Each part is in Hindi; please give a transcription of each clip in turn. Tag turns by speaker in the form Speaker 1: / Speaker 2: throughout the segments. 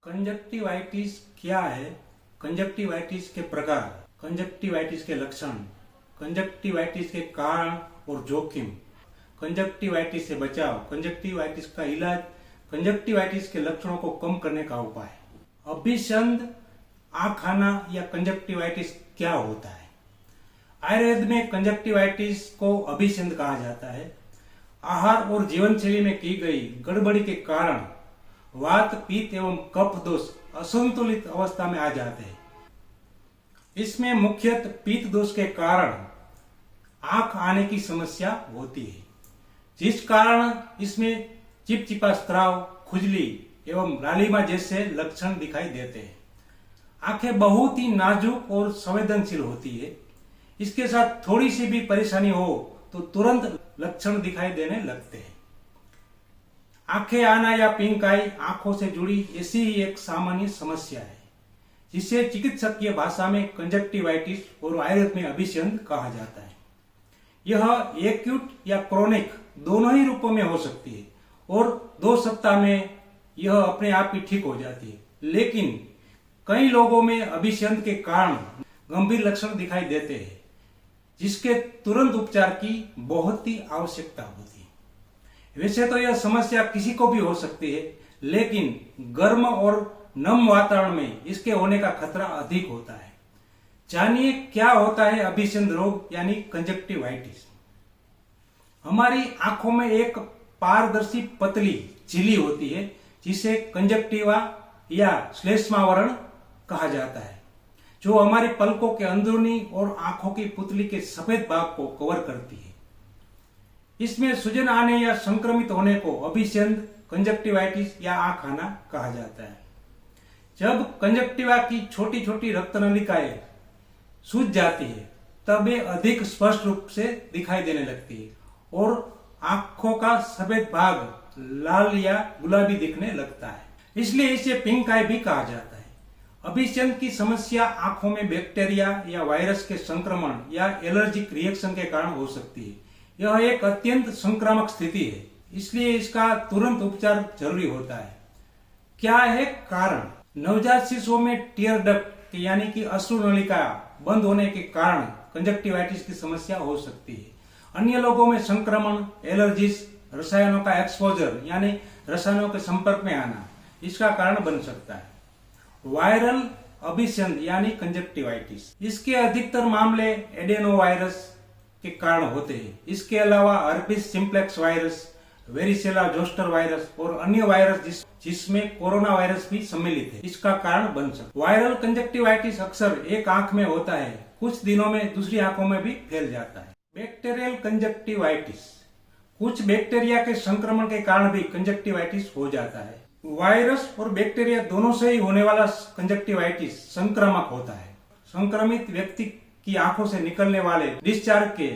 Speaker 1: कंजक्टिवाइटिस क्या है? कंजक्टिवाइटिस के प्रकार, कंजक्टिवाइटिस के लक्षण, कंजक्टिवाइटिस के कारण और जोखिम, कंजक्टिवाइटिस से बचाव, कंजक्टिवाइटिस का इलाज, कंजक्टिवाइटिस के लक्षणों को कम करने का उपाय। अभिसंध आँख आना या कंजक्टिवाइटिस क्या होता है? आयुर्वेद में कंजक्टिवाइटिस को अभिसंध कहा जाता है। आहार और जीवन शैली में की गई गड़बड़ी के कारण वात, पित्त एवं कफ दोष असंतुलित अवस्था में आ जाते हैं। इसमें मुख्यतः पित्त दोष के कारण आंख आने की समस्या होती है, जिस कारण इसमें चिपचिपा स्त्राव, खुजली एवं लालिमा जैसे लक्षण दिखाई देते हैं। आंखें बहुत ही नाजुक और संवेदनशील होती है। इसके साथ थोड़ी सी भी परेशानी हो तो तुरंत लक्षण दिखाई देने लगते हैं। आंखें आना या पिंक आई आंखों से जुड़ी ऐसी ही एक सामान्य समस्या है, जिसे चिकित्सकीय भाषा में कंजक्टिवाइटिस और आयुर्वेद में अभिसंध कहा जाता है। यह एक्यूट या क्रोनिक दोनों ही रूपों में हो सकती है और 2 सप्ताह में यह अपने आप ही ठीक हो जाती है। लेकिन कई लोगों में अभिसंध के कारण गंभीर लक्षण दिखाई देते हैं, जिसके तुरंत उपचार की बहुत ही आवश्यकता होती है। वैसे तो यह समस्या किसी को भी हो सकती है, लेकिन गर्म और नम वातावरण में इसके होने का खतरा अधिक होता है। जानिए क्या होता है अभिसंध रोग यानी कंजक्टिवाइटिस। हमारी आंखों में एक पारदर्शी पतली झिल्ली होती है, जिसे कंजक्टिवा या श्लेष्मावरण कहा जाता है, जो हमारी पलकों के अंदरूनी और आंखों की पुतली के सफेद भाग को कवर करती है। इसमें सूजन आने या संक्रमित होने को अभिसंध, कंजक्टिवाइटिस या आंख आना कहा जाता है। जब कंजक्टिवा की छोटी छोटी रक्त नलिकाएं सूज जाती है, तब वे अधिक स्पष्ट रूप से दिखाई देने लगती है और आंखों का सफेद भाग लाल या गुलाबी दिखने लगता है। इसलिए इसे पिंक आई भी कहा जाता है। अभिसंध की समस्या आंखों में बैक्टीरिया या वायरस के संक्रमण या एलर्जिक रिएक्शन के कारण हो सकती है। यह एक अत्यंत संक्रामक स्थिति है, इसलिए इसका तुरंत उपचार जरूरी होता है। क्या है कारण? नवजात शिशुओं में टीयर डक्ट यानी कि अश्रु नलिका बंद होने के कारण कंजक्टिवाइटिस की समस्या हो सकती है। अन्य लोगों में संक्रमण, एलर्जीज, रसायनों का एक्सपोजर यानी रसायनों के संपर्क में आना इसका कारण बन सकता है। वायरल अभिसंध यानी कंजक्टिवाइटिस, इसके अधिकतर मामले एडेनोवायरस के कारण होते हैं। इसके अलावा herpes simplex virus, varicella zoster virus और अन्य वायरस जिसमें कोरोना वायरस भी सम्मिलित है, इसका कारण बन सकता है। वायरल कंजक्टिवाइटिस अक्सर एक आंख में होता है, कुछ दिनों में दूसरी आंखों में भी फैल जाता है। बैक्टीरियल कंजक्टिवाइटिस, कुछ बैक्टीरिया के संक्रमण के कारण भी कंजक्टिवाइटिस हो जाता है। वायरस और बैक्टीरिया दोनों से ही होने वाला कंजक्टिवाइटिस संक्रामक होता है। संक्रमित व्यक्ति की आंखों से निकलने वाले डिस्चार्ज के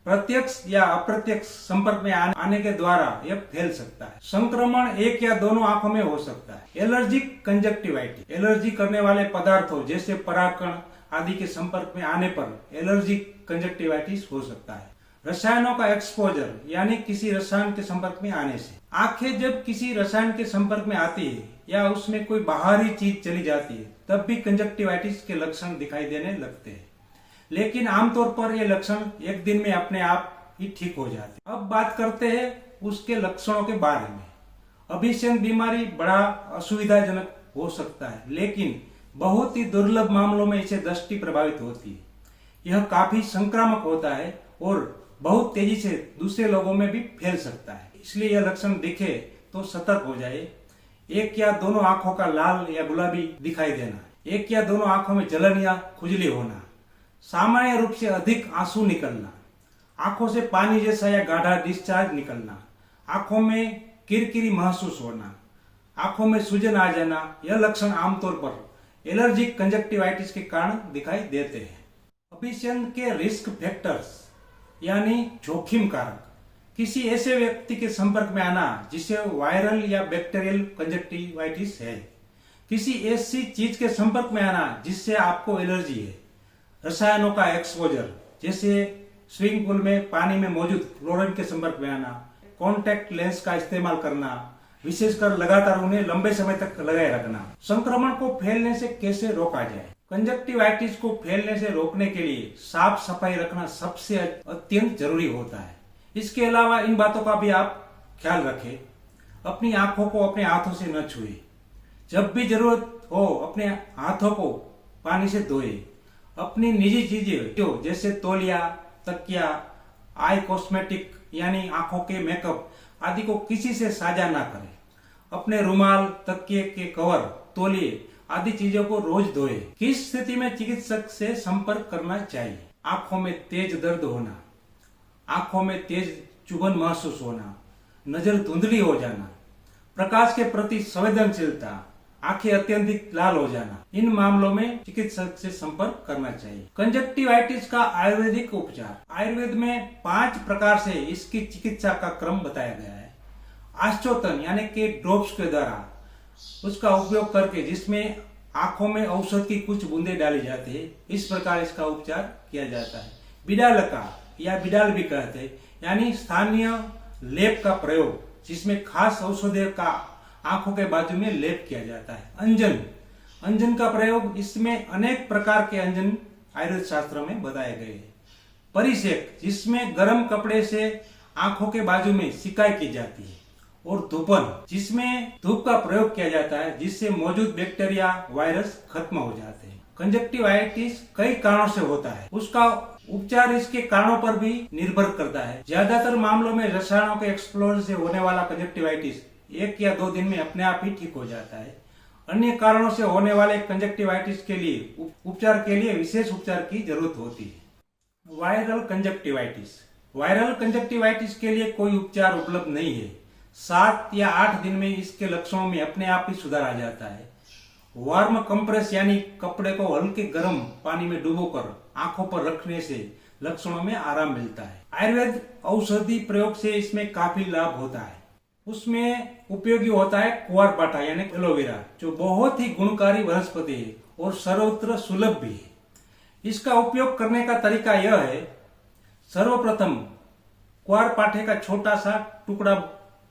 Speaker 1: प्रत्यक्ष या अप्रत्यक्ष संपर्क में आने के द्वारा यह फैल सकता है। संक्रमण एक या दोनों आंखों में हो सकता है। एलर्जिक कंजक्टिवाइटिस, एलर्जी करने वाले पदार्थों जैसे परागकण आदि के संपर्क में आने पर एलर्जिक कंजक्टिवाइटिस हो सकता है। रसायनों का एक्सपोजर यानी किसी रसायन के संपर्क में आने से, आंखें जब किसी रसायन के संपर्क में आती है या उसमें कोई बाहरी चीज चली जाती है, तब भी कंजक्टिवाइटिस के लक्षण दिखाई देने लगते हैं। लेकिन आमतौर पर ये लक्षण एक दिन में अपने आप ही ठीक हो जाते हैं। अब बात करते हैं उसके लक्षणों के बारे में। अभिसंध बीमारी बड़ा असुविधाजनक हो सकता है, लेकिन बहुत ही दुर्लभ मामलों में इसे दृष्टि प्रभावित होती है। यह काफी संक्रामक होता है और बहुत तेजी से दूसरे लोगों में भी फैल सकता है। इसलिए यह लक्षण दिखे तो सतर्क हो जाए। एक या दोनों आंखों का लाल या गुलाबी दिखाई देना, एक या दोनों आंखों में जलन या खुजली होना, सामान्य रूप से अधिक आंसू निकलना, आंखों से पानी जैसा या गाढ़ा डिस्चार्ज निकलना, आंखों में किरकिरी महसूस होना, आंखों में सूजन आ जाना, यह लक्षण आमतौर पर एलर्जिक कंजक्टिवाइटिस के कारण दिखाई देते हैं। अभिसंध के रिस्क फैक्टर्स यानी जोखिम कारक, किसी ऐसे व्यक्ति के संपर्क में आना जिसे वायरल या बैक्टीरियल कंजक्टिवाइटिस है, किसी ऐसी चीज के संपर्क में आना जिससे आपको एलर्जी है, रसायनों का एक्सपोजर जैसे स्विमिंग पूल में पानी में मौजूद क्लोरीन के संपर्क में आना, कॉन्टैक्ट लेंस का इस्तेमाल करना विशेषकर लगातार उन्हें लंबे समय तक लगाए रखना। संक्रमण को फैलने से कैसे रोका जाए? कंजक्टिवाइटिस को फैलने से रोकने के लिए साफ सफाई रखना सबसे अत्यंत जरूरी होता है। इसके अलावा इन बातों का भी आप ख्याल रखें। अपनी आंखों को अपने हाथों से न छुए। जब भी जरूरत हो अपने हाथों को पानी से धोए। अपनी निजी चीजें जो जैसे तौलिया, तकिया, आई कॉस्मेटिक यानी आंखों के मेकअप आदि को किसी से साझा ना करें। अपने रुमाल, तकिए के कवर, तौलिए आदि चीजों को रोज धोए। किस स्थिति में चिकित्सक से संपर्क करना चाहिए? आंखों में तेज दर्द होना, आंखों में तेज चुभन महसूस होना, नजर धुंधली हो जाना, प्रकाश के प्रति संवेदनशीलता, आंखें अत्यधिक लाल हो जाना, इन मामलों में चिकित्सक से संपर्क करना चाहिए। कंजक्टिवाइटिस का आयुर्वेदिक उपचार। आयुर्वेद में 5 प्रकार से इसकी चिकित्सा का क्रम बताया गया है। आश्चोतन यानी कि ड्रॉप्स के द्वारा उसका उपयोग करके, जिसमें आंखों में औषध की कुछ बूंदे डाली जाती है, इस प्रकार इसका उपचार किया जाता है। बिडालका या बिडाल भी कहते हैं, यानी स्थानीय लेप का प्रयोग, जिसमें खास औषधि का आंखों के बाजू में लेप किया जाता है। अंजन, अंजन का प्रयोग, इसमें अनेक प्रकार के अंजन आयुर्वेद शास्त्र में बताए गए हैं। परिसेक, जिसमें गर्म कपड़े से आंखों के बाजू में सिकाई की जाती है। और धूपन, जिसमें धूप का प्रयोग किया जाता है, जिससे मौजूद बैक्टीरिया, वायरस खत्म हो जाते हैं। कंजक्टिवाइटिस कई कारणों से होता है, उसका उपचार इसके कारणों पर भी निर्भर करता है। ज्यादातर मामलों में रसायनों के एक्सप्लोजन से होने वाला कंजक्टिवाइटिस 1 या 2 दिन में अपने आप ही ठीक हो जाता है। अन्य कारणों से होने वाले कंजक्टिवाइटिस के लिए उपचार के लिए विशेष उपचार की जरूरत होती है। Viral conjunctivitis. वायरल कंजक्टिवाइटिस के लिए कोई उपचार उपलब्ध नहीं है। 7 या 8 दिन में इसके लक्षणों में अपने आप ही सुधार आ जाता है। वार्म कंप्रेस यानी कपड़े को हल्के गर्म पानी में डुबोकर आंखों पर रखने से लक्षणों में आराम मिलता है। आयुर्वेद औषधि प्रयोग से इसमें काफी लाभ होता है। उसमें उपयोगी होता है कुआरपाठा यानी एलोवेरा, जो बहुत ही गुणकारी वनस्पति है और सर्वत्र सुलभ भी है। इसका उपयोग करने का तरीका यह है, सर्वप्रथम कुआरपाठे का छोटा सा टुकड़ा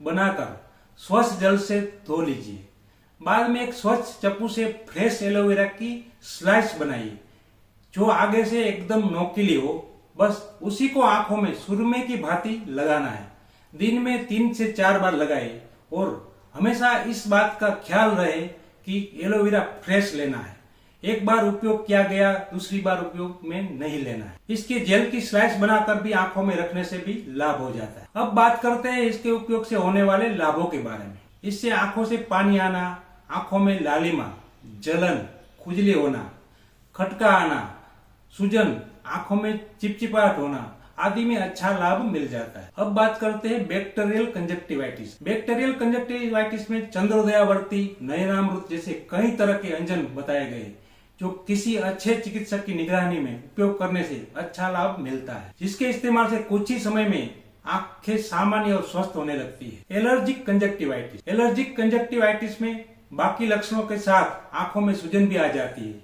Speaker 1: बनाकर स्वच्छ जल से धो लीजिए। बाद में एक स्वच्छ चप्पू से फ्रेश एलोवेरा की स्लाइस बनाइए, जो आगे से एकदम नोकीली हो। बस उसी को आंखों में सुरमे की भांति लगाना है। दिन में 3 से 4 बार लगाए और हमेशा इस बात का ख्याल रहे कि एलोवेरा फ्रेश लेना है। एक बार उपयोग किया गया, दूसरी बार उपयोग में नहीं लेना है। इसके जेल की स्लाइस बनाकर भी आंखों में रखने से भी लाभ हो जाता है। अब बात करते हैं इसके उपयोग से होने वाले लाभों के बारे में। इससे आंखों से पानी आना, आंखों में लालिमा, जलन, खुजली होना, खटका आना, सूजन, आंखों में चिपचिपाहट होना आदि में अच्छा लाभ मिल जाता है। अब बात करते हैं बैक्टीरियल कंजक्टिवाइटिस। बैक्टीरियल कंजक्टिवाइटिस में चंद्रोदयावर्ती, नयनामृत जैसे कई तरह के अंजन बताए गए, जो किसी अच्छे चिकित्सक की निगरानी में उपयोग करने से अच्छा लाभ मिलता है, जिसके इस्तेमाल से कुछ ही समय में आंखें सामान्य और स्वस्थ होने लगती है। Allergic conjunctivitis. एलर्जिक कंजक्टिवाइटिस में बाकी लक्षणों के साथ आंखों में सूजन भी आ जाती है,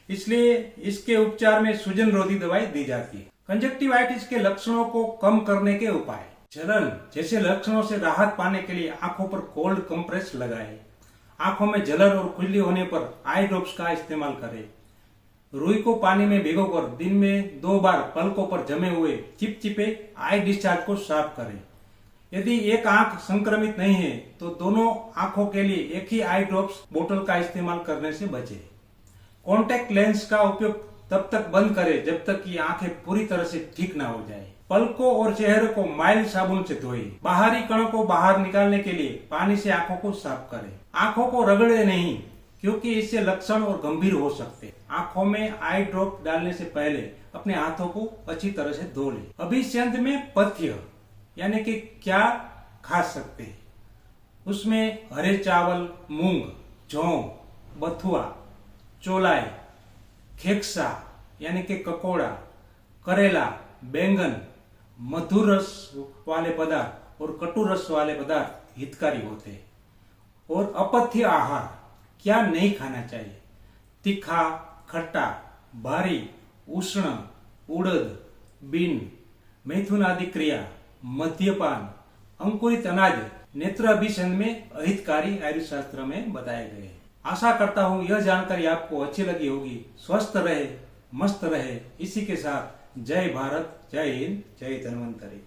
Speaker 1: इसलिए इसके उपचार में सूजन रोधी दवाई दी जाती है। कंजक्टिवाइटिस के लक्षणों को कम करने के उपाय। जलन जैसे लक्षणों से राहत पाने के लिए आंखों पर कोल्ड कंप्रेस लगाएं। आंखों में जलन और खुजली होने पर आई ड्रॉप्स का इस्तेमाल करें। रुई को पानी में भिगोकर दिन में 2 बार पलकों पर जमे हुए चिपचिपे आई डिस्चार्ज को साफ करें। यदि एक आंख संक्रमित नहीं है तो दोनों आंखों के लिए एक ही आई ड्रॉप्स बोतल का इस्तेमाल करने से बचें। कॉन्टैक्ट लेंस का उपयोग तब तक बंद करें जब तक कि आंखें पूरी तरह से ठीक ना हो जाए। पलकों और चेहरे को माइल्ड साबुन से धोएं। बाहरी कणों को बाहर निकालने के लिए पानी से आंखों को साफ करें। आंखों को रगड़े नहीं, क्योंकि इससे लक्षण और गंभीर हो सकते हैं। आंखों में आई ड्रॉप डालने से पहले अपने हाथों को अच्छी तरह से धो लें। अभिसंध में पथ्य यानी कि क्या खा सकते हैं, उसमें हरे चावल, मूंग, जौ, बथुआ, चोलाई, खेक्सा यानी कि ककोड़ा, करेला, बैंगन, मधुर रस वाले पदार्थ और कटु रस वाले पदार्थ हितकारी होते हैं। और अपथ्य आहार क्या नहीं खाना चाहिए? तीखा, खट्टा, भारी, उष्ण, उड़द, बीन, मैथुन आदि क्रिया, मद्यपान, अंकुरित अनाज नेत्र अभिसंध में अहितकारी आयुर्वेद शास्त्र में बताए गए हैं। आशा करता हूँ यह जानकारी आपको अच्छी लगी होगी। स्वस्थ रहे, मस्त रहे। इसी के साथ जय भारत, जय हिंद, जय धन्वंतरी।